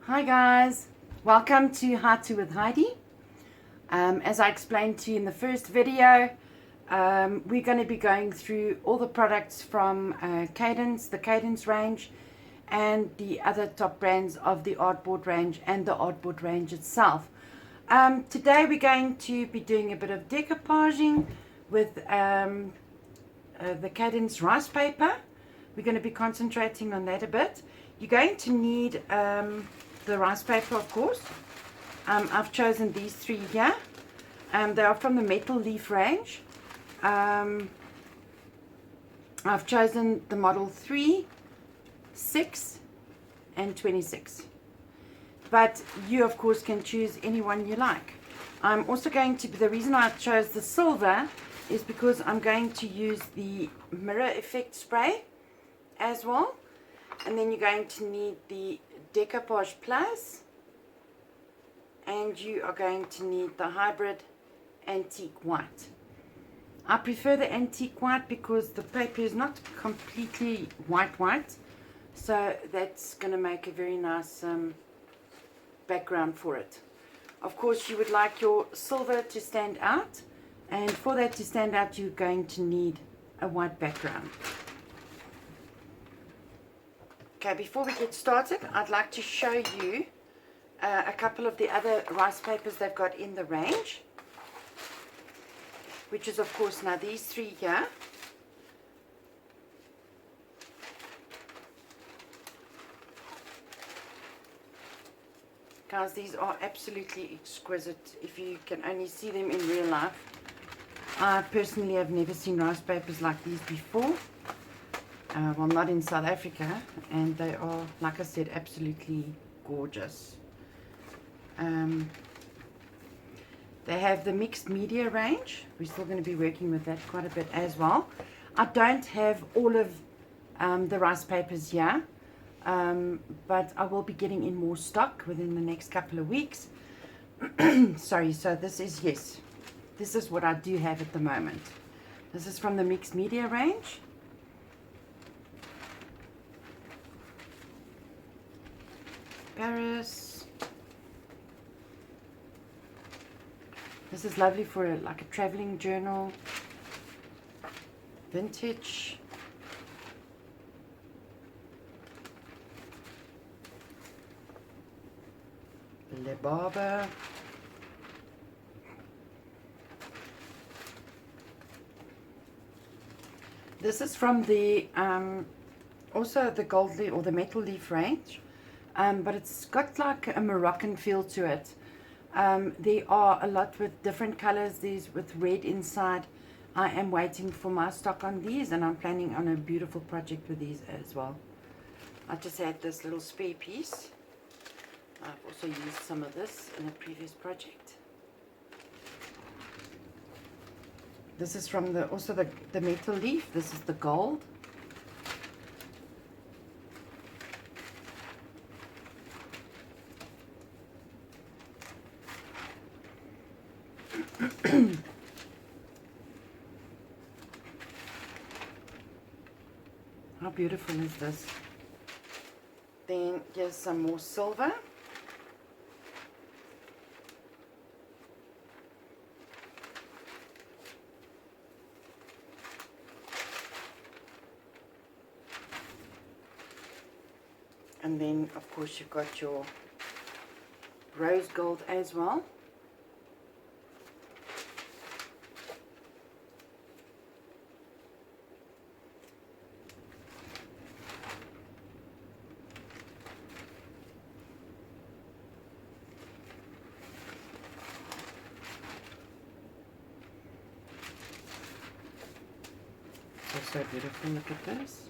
Hi guys, welcome to How To with Heidi. As I explained to you in the first video, we're going to be going through all the products from Cadence, the Cadence range, and the other top brands of the artboard range and the artboard range itself. Today we're going to be doing a bit of decoupaging with the Cadence rice paper. We're going to be concentrating on that a bit. You're going to need the rice paper, of course. I've chosen these three here. They are from the Metal Leaf range. I've chosen the model 3, 6 and 26. But you, of course, can choose any one you like. I'm also going to, the reason I chose the silver is because I'm going to use the mirror effect spray as well. And then you're going to need the Decoupage Plus, and you are going to need the hybrid antique white. I prefer the antique white because the paper is not completely white, so that's going to make a very nice background for it. Of course, you would like your silver to stand out, and for that to stand out you're going to need a white background. Okay, before we get started, I'd like to show you a couple of the other rice papers they've got in the range, which is, of course, now these three here. Guys, these are absolutely exquisite if you can only see them in real life. I personally have never seen rice papers like these before. Well, not in South Africa, and they are, like I said, absolutely gorgeous. They have the mixed media range. We're still going to be working with that quite a bit as well. I don't have all of the rice papers here, but I will be getting in more stock within the next couple of weeks. Sorry, so this is, yes, this is what I do have at the moment. This is from the mixed media range. Paris. This is lovely for like a traveling journal. Vintage. Le Barber. This is from the also the gold leaf or the metal leaf range. But it's got like a Moroccan feel to it. There are a lot with different colors, these with red inside. I am waiting for my stock on these, and I'm planning on a beautiful project with these as well. I just had this little spare piece. I've also used some of this in a previous project. This is from the metal leaf. This is the gold. How beautiful is this? Then here's some more silver. And then, of course, you've got your rose gold as well. So beautiful, look at this.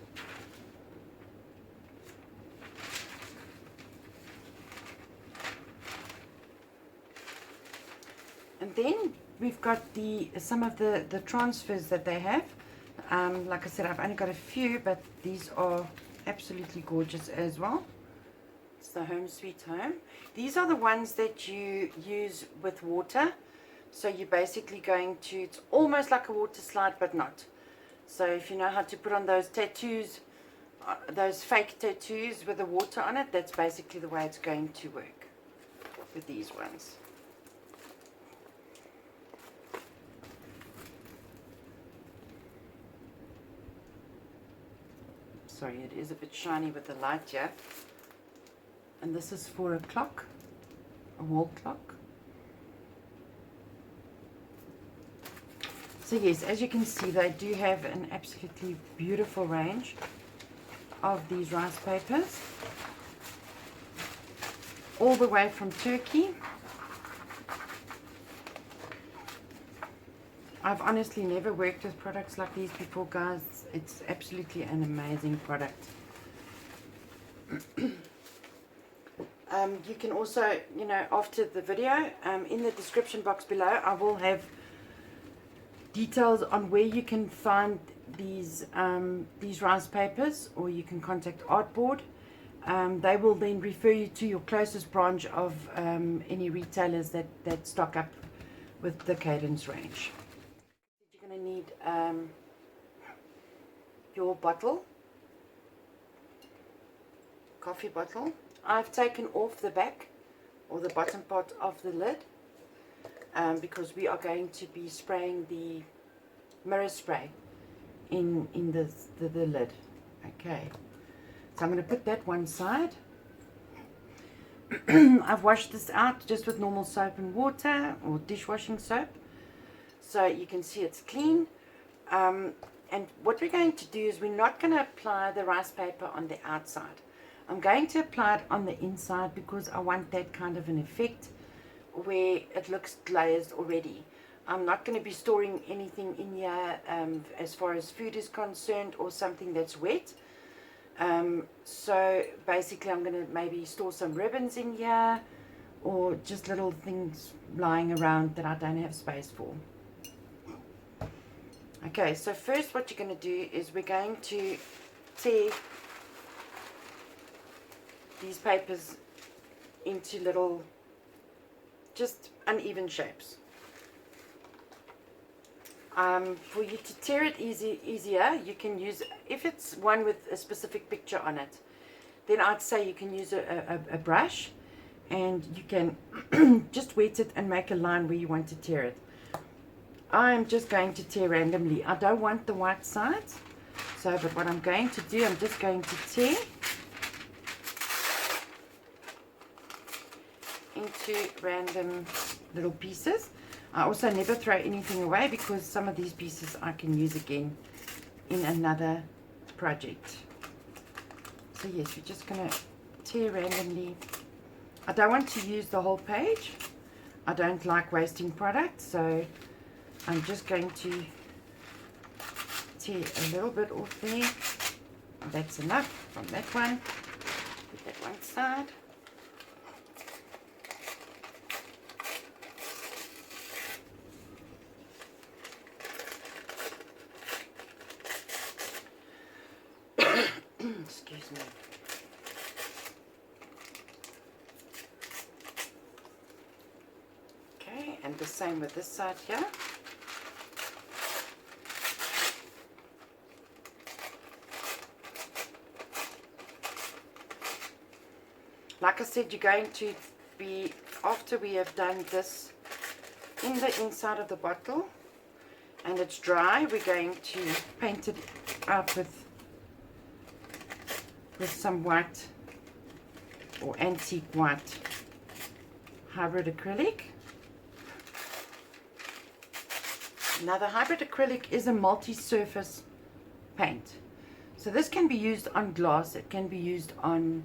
And then we've got some of the transfers that they have. Like I said, I've only got a few, but these are absolutely gorgeous as well. It's the Home Sweet Home. These are the ones that you use with water. So you're basically going to, it's almost like a water slide, but not. So if you know how to put on those tattoos, those fake tattoos with the water on it, that's basically the way it's going to work with these ones. Sorry, it is a bit shiny with the light here. And this is for a clock, a wall clock. So yes, as you can see, they do have an absolutely beautiful range of these rice papers, all the way from Turkey. I've honestly never worked with products like these before, guys. It's absolutely an amazing product. You can also, you know, after the video, in the description box below, I will have details on where you can find these rice papers, or you can contact Artboard. They will then refer you to your closest branch of any retailers that stock up with the Cadence range. You're going to need your bottle, coffee bottle. I've taken off the back or the bottom part of the lid because we are going to be spraying the mirror spray in the lid. Okay, so I'm going to put that one side. I've washed this out just with normal soap and water, or dishwashing soap, so you can see it's clean. And what we're going to do is we're not going to apply the rice paper on the outside. I'm going to apply it on the inside because I want that kind of an effect where it looks glazed already. I'm not going to be storing anything in here as far as food is concerned, or something that's wet. So basically I'm going to maybe store some ribbons in here, or just little things lying around that I don't have space for. Okay, so first what you're going to do is we're going to tear these papers into little, just uneven shapes. For you to tear it easier, you can use, if it's one with a specific picture on it, then I'd say you can use a brush, and you can just wet it and make a line where you want to tear it. I'm just going to tear randomly. I don't want the white sides, so but what I'm going to do, I'm just going to tear into random little pieces. I also never throw anything away because some of these pieces I can use again in another project. So yes, we're just going to tear randomly. I don't want to use the whole page. I don't like wasting product, so I'm just going to tear a little bit off there. That's enough from that one. Put that one side. Excuse me. Okay, and the same with this side here. Like I said, you're going to be, after we have done this in the inside of the bottle and it's dry, we're going to paint it up with some white or antique white hybrid acrylic. Now the hybrid acrylic is a multi-surface paint, so this can be used on glass, it can be used on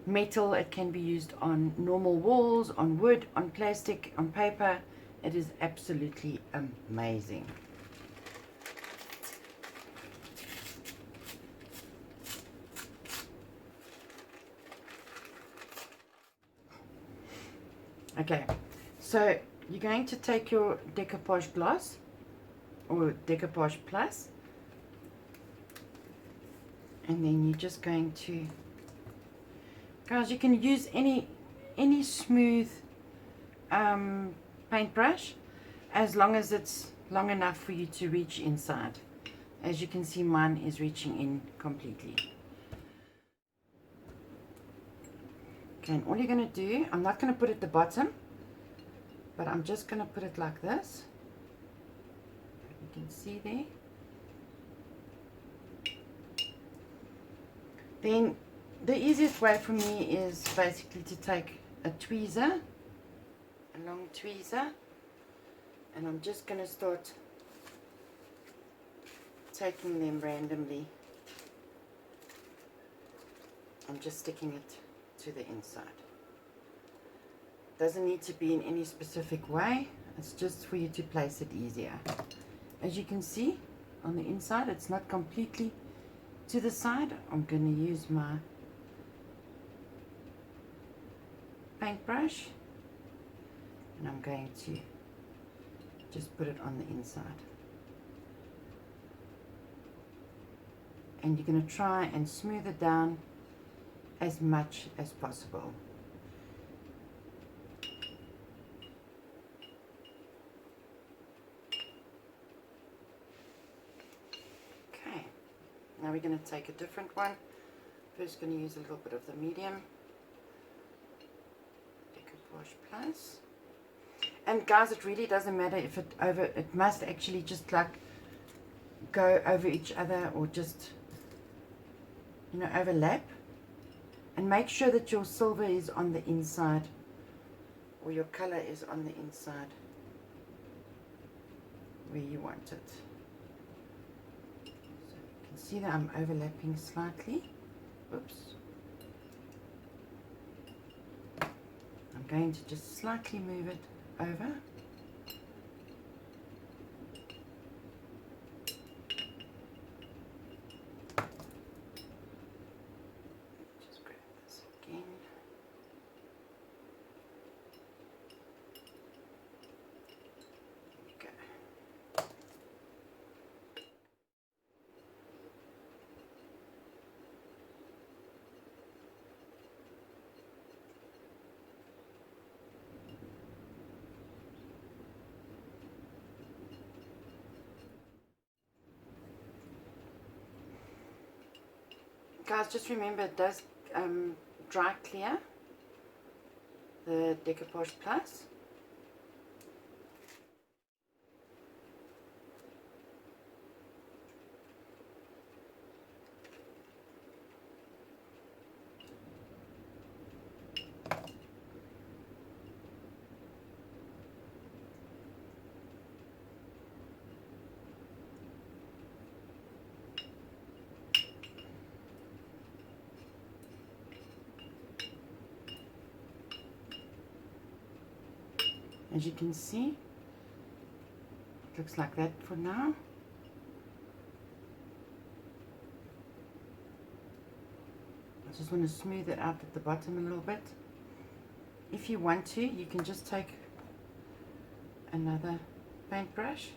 metal, it can be used on normal walls, on wood, on plastic, on paper. It is absolutely amazing. Okay, so you're going to take your Decoupage gloss or Decoupage Plus, and then you're just going to, guys, you can use any smooth paintbrush as long as it's long enough for you to reach inside. As you can see, mine is reaching in completely. Okay, and all you're going to do, I'm not going to put it at the bottom, but I'm just going to put it like this. You can see there. Then the easiest way for me is basically to take a tweezer, a long tweezer, and I'm just going to start taking them randomly and just sticking it to the inside. Doesn't need to be in any specific way, it's just for you to place it easier. As you can see on the inside, it's not completely to the side. I'm going to use my paintbrush and I'm going to just put it on the inside. And you're going to try and smooth it down as much as possible. Okay, now we're going to take a different one. First going to use a little bit of the medium Decoupage Plus. And guys, it really doesn't matter if it must actually just like go over each other or just, you know, overlap. And make sure that your silver is on the inside, or your color is on the inside where you want it. So you can see that I'm overlapping slightly. Oops. I'm going to just slightly move it over. Guys, just remember it does dry clear, the Decoupage Plus. As you can see, it looks like that for now. I just want to smooth it out at the bottom a little bit. If you want to, you can just take another paintbrush,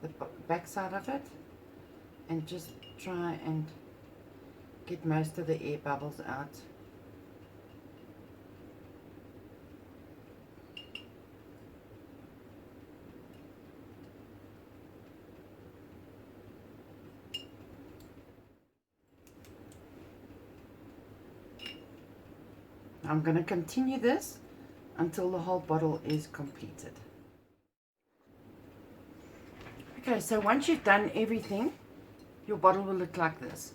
the back side of it, and just try and get most of the air bubbles out. I'm going to continue this until the whole bottle is completed. Okay, so once you've done everything, your bottle will look like this.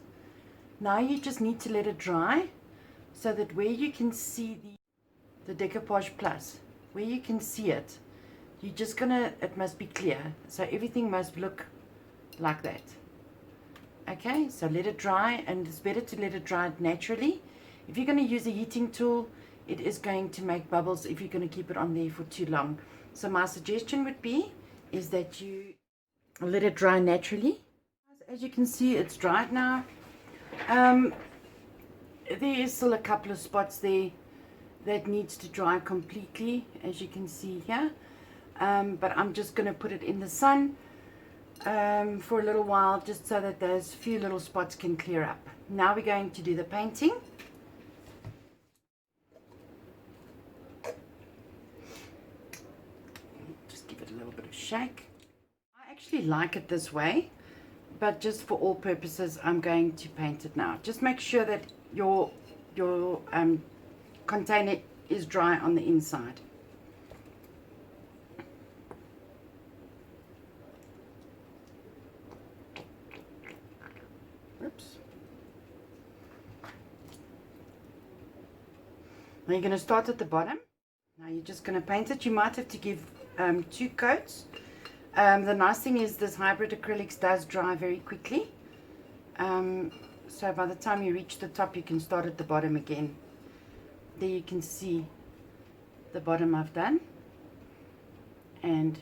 Now you just need to let it dry so that where you can see the Decoupage Plus, where you can see it, you're just gonna, it must be clear. So everything must look like that. Okay, so let it dry, and it's better to let it dry naturally. If you're going to use a heating tool, it is going to make bubbles if you're going to keep it on there for too long. So my suggestion would be is that you let it dry naturally. As you can see, it's dried now. There is still a couple of spots there that needs to dry completely, as you can see here. But I'm just going to put it in the sun for a little while, just so that those few little spots can clear up. Now we're going to do the painting. Shake. I actually like it this way, but just for all purposes I'm going to paint it now. Just make sure that your container is dry on the inside. Oops. Now you're going to start at the bottom. Now you're just going to paint it. You might have to give 2 coats. The nice thing is this hybrid acrylics does dry very quickly. So by the time you reach the top, you can start at the bottom again. There you can see the bottom I've done. And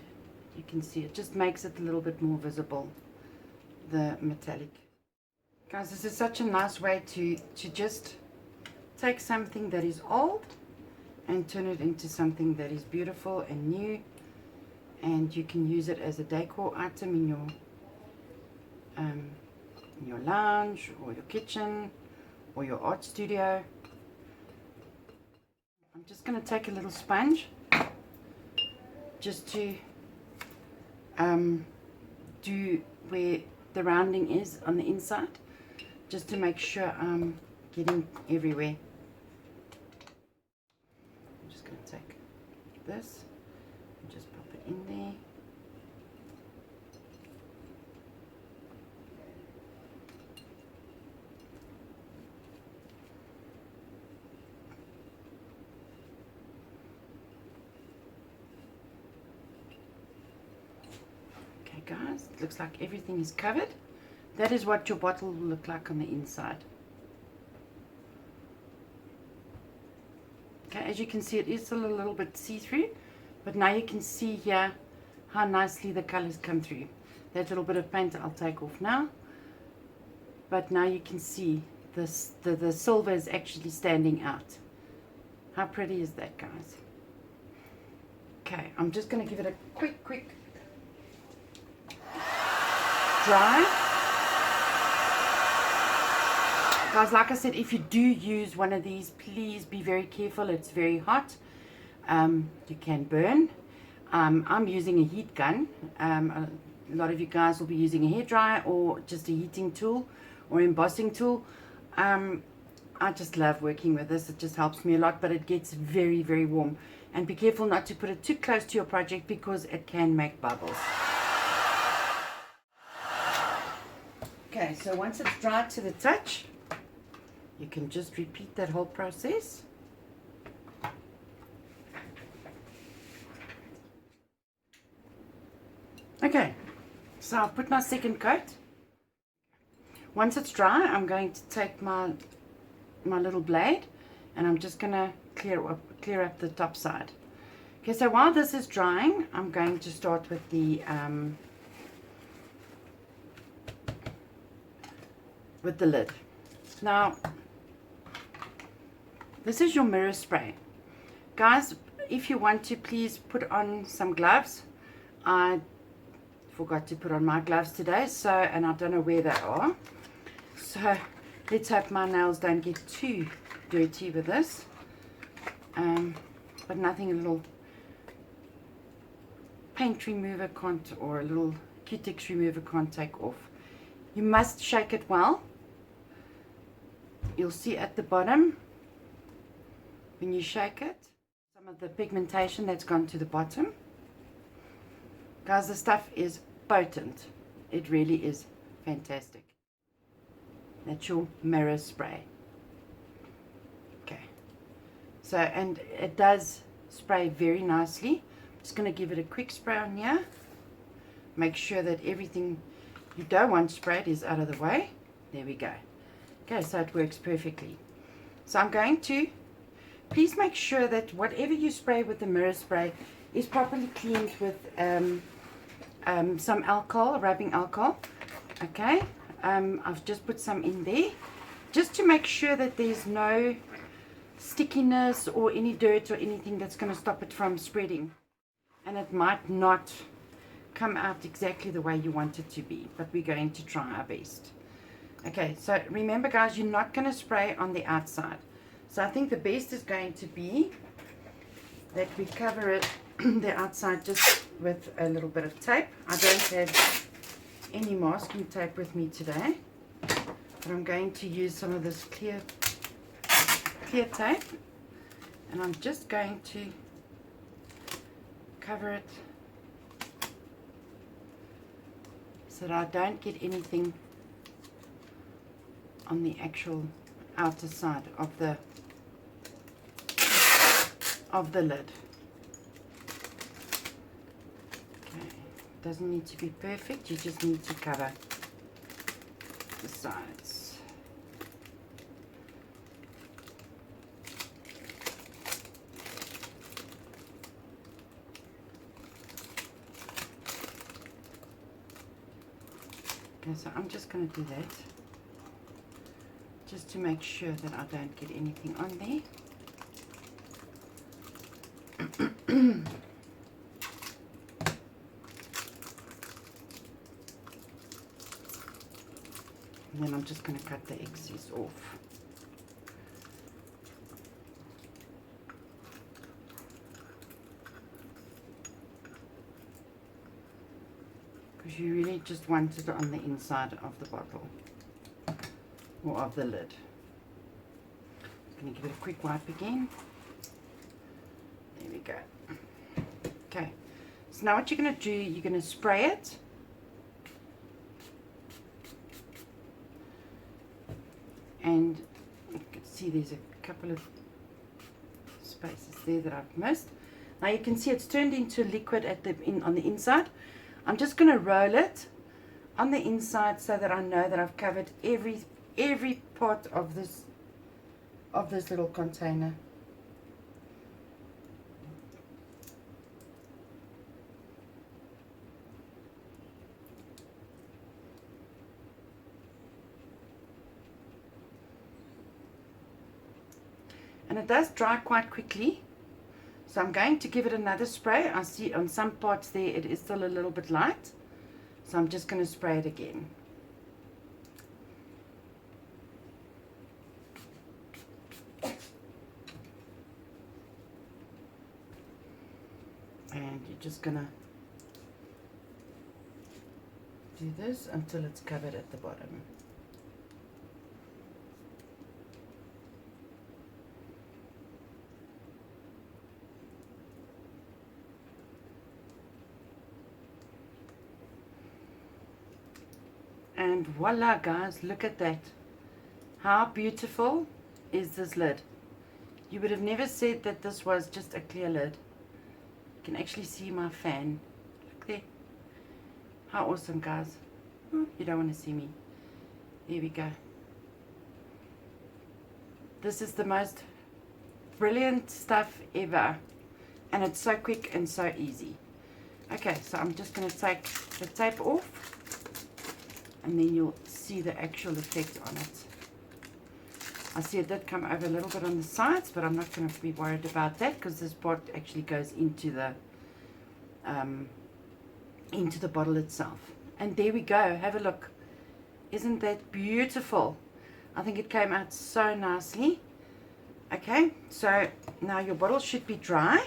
you can see it just makes it a little bit more visible, the metallic. Guys, this is such a nice way to just take something that is old and turn it into something that is beautiful and new, and you can use it as a decor item in your lounge or your kitchen or your art studio. I'm just going to take a little sponge just to do where the rounding is on the inside, just to make sure I'm getting everywhere. I'm just going to take this and just pop it in there. Okay guys, it looks like everything is covered. That is what your bottle will look like on the inside. Okay, as you can see, it is still a little bit see-through, but now you can see here how nicely the colors come through. That little bit of paint I'll take off now, but now you can see this, the silver is actually standing out. How pretty is that, guys? Okay, I'm just going to give it a quick dry. Guys, like I said, if you do use one of these, please be very careful. It's very hot. You can burn. I'm using a heat gun. A lot of you guys will be using a hairdryer or just a heating tool or embossing tool. I just love working with this. It just helps me a lot, but it gets very, very warm. And be careful not to put it too close to your project because it can make bubbles. Okay, so once it's dried to the touch, you can just repeat that whole process. Okay, so I've put my second coat. Once it's dry, I'm going to take my little blade and I'm just going to clear up the top side. Okay, so while this is drying, I'm going to start with the lid. Now, this is your mirror spray. Guys, if you want to, please put on some gloves. I forgot to put on my gloves today, and I don't know where they are. So let's hope my nails don't get too dirty with this. But nothing a little paint remover can't, or a little Q-Tex remover can't take off. You must shake it well. You'll see at the bottom, when you shake it, some of the pigmentation that's gone to the bottom. Guys, the stuff is potent. It really is fantastic. That's your mirror spray. Okay. So, and it does spray very nicely. I'm just going to give it a quick spray on here. Make sure that everything you don't want sprayed is out of the way. There we go. Okay, so it works perfectly. So I'm going to, please make sure that whatever you spray with the mirror spray is properly cleaned with some alcohol, rubbing alcohol. Okay, I've just put some in there just to make sure that there's no stickiness or any dirt or anything that's going to stop it from spreading. And it might not come out exactly the way you want it to be, but we're going to try our best. Okay, so remember guys, you're not going to spray on the outside. So I think the best is going to be that we cover it the outside just with a little bit of tape. I don't have any masking tape with me today, but I'm going to use some of this clear tape And I'm just going to cover it so that I don't get anything on the actual outer side of the lid. Okay, doesn't need to be perfect, you just need to cover the sides. Okay, so I'm just going to do that just to make sure that I don't get anything on there. And then I'm just going to cut the excess off. Because you really just want it on the inside of the bottle or of the lid. I'm going to give it a quick wipe again. There we go. Okay, so now what you're going to do, you're going to spray it. And you can see there's a couple of spaces there that I've missed. Now you can see it's turned into liquid at on the inside. I'm just going to roll it on the inside so that I know that I've covered every part of this little container. And it does dry quite quickly, so I'm going to give it another spray. I see on some parts there it is still a little bit light, so I'm just going to spray it again. And you're just going to do this until it's covered at the bottom. And voila guys, look at that. How beautiful is this lid? You would have never said that this was just a clear lid. You can actually see my fan. Look there. How awesome guys. Oh, you don't want to see me. There we go. This is the most brilliant stuff ever. And it's so quick and so easy. Okay, so I'm just going to take the tape off. And then you'll see the actual effect on it. I see it did come over a little bit on the sides, but I'm not going to be worried about that because this part actually goes into the bottle itself. And there we go. Have a look. Isn't that beautiful? I think it came out so nicely. Okay, so now your bottle should be dry.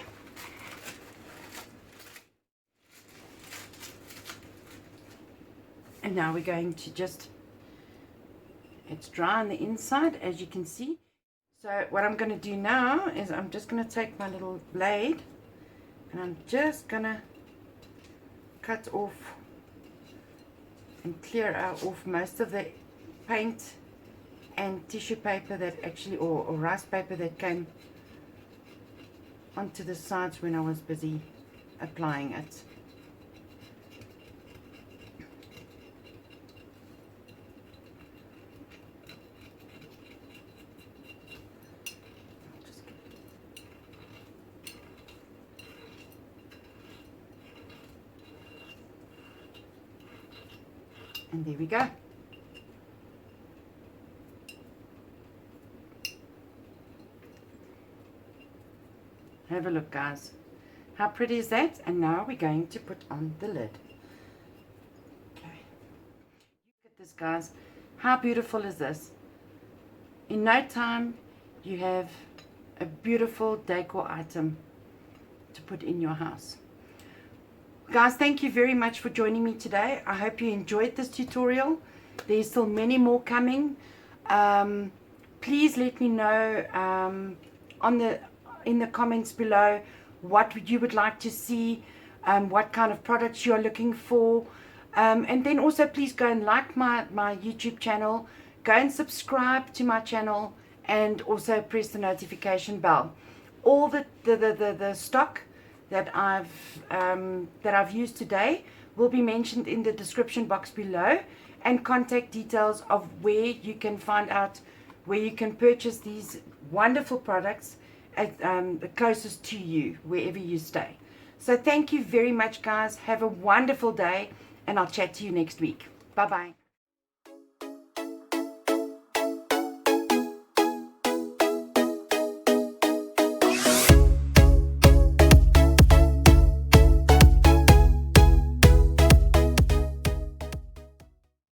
And now we're going to just, it's dry on the inside as you can see. So what I'm going to do now is I'm just going to take my little blade and I'm just going to cut off and clear out off most of the paint and tissue paper that actually, or rice paper that came onto the sides when I was busy applying it. And there we go. Have a look guys. How pretty is that? And now we're going to put on the lid. Okay. Look at this guys. How beautiful is this? In no time you have a beautiful decor item to put in your house. Guys, thank you very much for joining me today. I hope you enjoyed this tutorial. There's still many more coming. Please let me know in the comments below what you would like to see, what kind of products you are looking for. And then also please go and like my YouTube channel, go and subscribe to my channel, and also press the notification bell. All the stock that I've used today will be mentioned in the description box below, and contact details of where you can find out where you can purchase these wonderful products at the closest to you, wherever you stay. So thank you very much, guys. Have a wonderful day, and I'll chat to you next week. Bye bye.